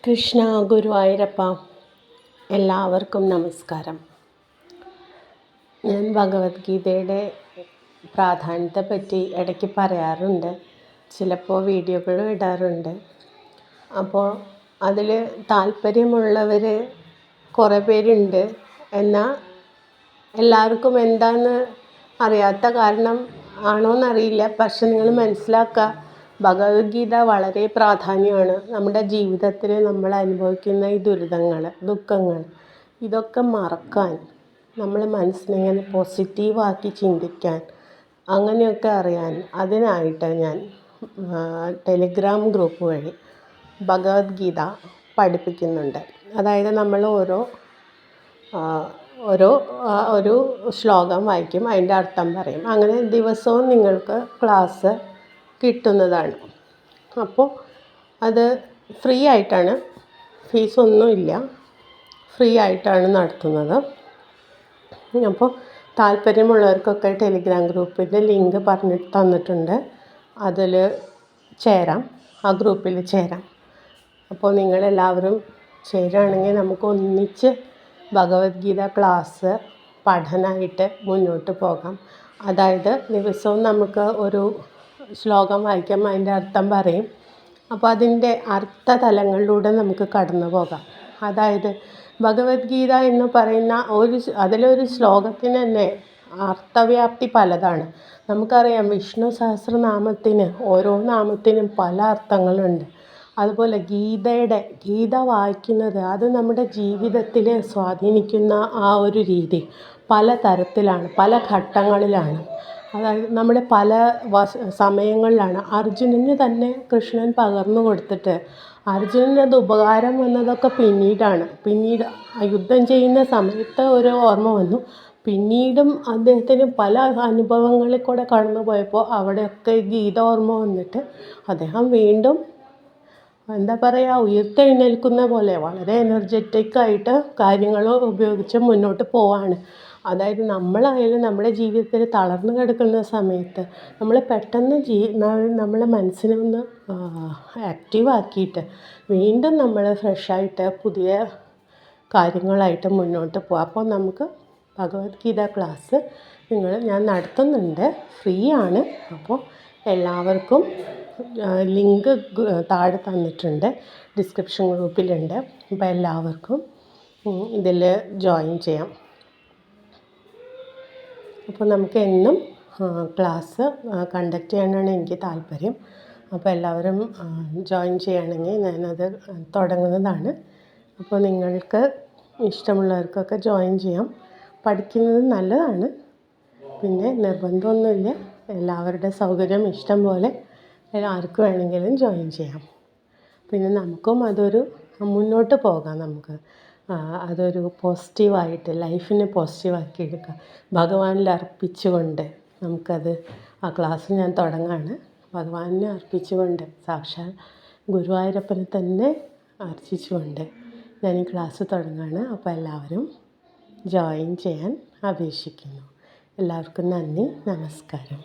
കൃഷ്ണ ഗുരുവായൂരപ്പ, എല്ലാവർക്കും നമസ്കാരം. ഞാൻ ഭഗവത്ഗീതയുടെ പ്രാധാന്യത്തെപ്പറ്റി ഇടയ്ക്ക് പറയാറുണ്ട്, ചിലപ്പോൾ വീഡിയോകളും ഇടാറുണ്ട്. അപ്പോൾ അതിൽ താല്പര്യമുള്ളവർ കുറേ പേരുണ്ട്. എന്നാൽ എല്ലാവർക്കും എന്താണെന്ന് അറിയാത്ത കാരണം ആണോയെന്നറിയില്ല. പക്ഷെ നിങ്ങൾ മനസ്സിലാക്കുക, ഭഗവത്ഗീത വളരെ പ്രാധാന്യമാണ്. നമ്മുടെ ജീവിതത്തിൽ നമ്മൾ അനുഭവിക്കുന്ന ഈ ദുരിതങ്ങൾ, ദുഃഖങ്ങൾ, ഇതൊക്കെ മറക്കാൻ, നമ്മൾ മനസ്സിനെങ്ങനെ പോസിറ്റീവാക്കി ചിന്തിക്കാൻ, അങ്ങനെയൊക്കെ അറിയാൻ, അതിനായിട്ട് ഞാൻ ടെലിഗ്രാം ഗ്രൂപ്പ് വഴി ഭഗവത്ഗീത പഠിപ്പിക്കുന്നുണ്ട്. അതായത് നമ്മൾ ഒരു ശ്ലോകം വായിക്കും, അതിൻ്റെ അർത്ഥം പറയും. അങ്ങനെ ദിവസവും നിങ്ങൾക്ക് ക്ലാസ് കിട്ടുന്നതാണ്. അപ്പോൾ അത് ഫ്രീ ആയിട്ടാണ്, ഫീസൊന്നുമില്ല, ഫ്രീ ആയിട്ടാണ് നടത്തുന്നത്. അപ്പോൾ താല്പര്യമുള്ളവർക്കൊക്കെ ടെലിഗ്രാം ഗ്രൂപ്പിൻ്റെ ലിങ്ക് തന്നിട്ടുണ്ട്. അതിൽ ചേരാം, ആ ഗ്രൂപ്പിൽ ചേരാം. അപ്പോൾ നിങ്ങളെല്ലാവരും ചേരുകയാണെങ്കിൽ നമുക്ക് ഒന്നിച്ച് ഭഗവത്ഗീത ക്ലാസ് പഠനമായിട്ട് മുന്നോട്ട് പോകാം. അതായത് ദിവസവും നമുക്ക് ഒരു ശ്ലോകം വായിക്കാം, അതിൻ്റെ അർത്ഥം പറയും. അപ്പോൾ അതിൻ്റെ അർത്ഥതലങ്ങളിലൂടെ നമുക്ക് കടന്നു പോകാം. അതായത് ഭഗവത്ഗീത എന്ന് പറയുന്ന അതിലൊരു ശ്ലോകത്തിന് തന്നെ അർത്ഥവ്യാപ്തി പലതാണ്. നമുക്കറിയാം, വിഷ്ണു സഹസ്രനാമത്തിന് ഓരോ നാമത്തിനും പല അർത്ഥങ്ങളുണ്ട്. അതുപോലെ ഗീത വായിക്കുന്നത് അത് നമ്മുടെ ജീവിതത്തിലെ സ്വാധീനിക്കുന്ന ആ ഒരു രീതി പല തരത്തിലാണ്, പല ഘട്ടങ്ങളിലാണ്. അതായത് നമ്മുടെ പല സമയങ്ങളിലാണ്. അർജുനന് തന്നെ കൃഷ്ണൻ പകർന്നു കൊടുത്തിട്ട് അർജുനനത് ഉപകാരം വന്നതൊക്കെ പിന്നീട് യുദ്ധം ചെയ്യുന്ന സമയത്ത് ഒരു ഓർമ്മ വന്നു. പിന്നീടും അദ്ദേഹത്തിന് പല അനുഭവങ്ങളിൽ കൂടെ കടന്നു പോയപ്പോൾ അവിടെയൊക്കെ ഗീത ഓർമ്മ വന്നിട്ട് അദ്ദേഹം വീണ്ടും ഉയർത്തെഴുന്നേൽക്കുന്ന പോലെ വളരെ എനർജറ്റിക്കായിട്ട് കാര്യങ്ങൾ ഉപയോഗിച്ച് മുന്നോട്ട് പോവാണ്. അതായത് നമ്മളായാലും നമ്മുടെ ജീവിതത്തിൽ തളർന്നു കിടക്കുന്ന സമയത്ത് നമ്മൾ പെട്ടെന്ന് നമ്മളെ മനസ്സിനെ ഒന്ന് ആക്റ്റീവാക്കിയിട്ട് വീണ്ടും നമ്മൾ ഫ്രഷായിട്ട് പുതിയ കാര്യങ്ങളായിട്ട് മുന്നോട്ട് പോകാം. അപ്പോൾ നമുക്ക് ഭഗവത്ഗീത ക്ലാസ് ഞാൻ നടത്തുന്നുണ്ട്, ഫ്രീ ആണ്. അപ്പോൾ എല്ലാവർക്കും ലിങ്ക് താഴെ തന്നിട്ടുണ്ട്, ഡിസ്ക്രിപ്ഷൻ ഗ്രൂപ്പിലുണ്ട്. അപ്പോൾ എല്ലാവർക്കും ഇതിൽ ജോയിൻ ചെയ്യാം. അപ്പോൾ നമുക്ക് എന്നും ക്ലാസ് കണ്ടക്ട് ചെയ്യാനാണ് എനിക്ക് താല്പര്യം. അപ്പോൾ എല്ലാവരും ജോയിൻ ചെയ്യുകയാണെങ്കിൽ ഞാനത് തുടങ്ങുന്നതാണ്. അപ്പോൾ നിങ്ങൾക്ക് ഇഷ്ടമുള്ളവർക്കൊക്കെ ജോയിൻ ചെയ്യാം. പഠിക്കുന്നത് നല്ലതാണ്, പിന്നെ നിർബന്ധമൊന്നുമില്ല. എല്ലാവരുടെ സൗകര്യം ഇഷ്ടം പോലെ ആർക്ക് വേണമെങ്കിലും ജോയിൻ ചെയ്യാം. പിന്നെ നമുക്കും അതൊരു മുന്നോട്ട് പോകാം. നമുക്ക് അതൊരു പോസിറ്റീവായിട്ട് ലൈഫിനെ പോസിറ്റീവാക്കി എടുക്കാം. ഭഗവാനിൽ അർപ്പിച്ചുകൊണ്ട് നമുക്കത് ആ ക്ലാസ് ഞാൻ തുടങ്ങാണ്. ഭഗവാനെ അർപ്പിച്ചുകൊണ്ട്, സാക്ഷാൽ ഗുരുവായൂരപ്പനെ തന്നെ അർച്ചിച്ചുകൊണ്ട് ഞാൻ ഈ ക്ലാസ് തുടങ്ങുകയാണ്. അപ്പോൾ എല്ലാവരും ജോയിൻ ചെയ്യാൻ അപേക്ഷിക്കുന്നു. എല്ലാവർക്കും നന്ദി, നമസ്കാരം.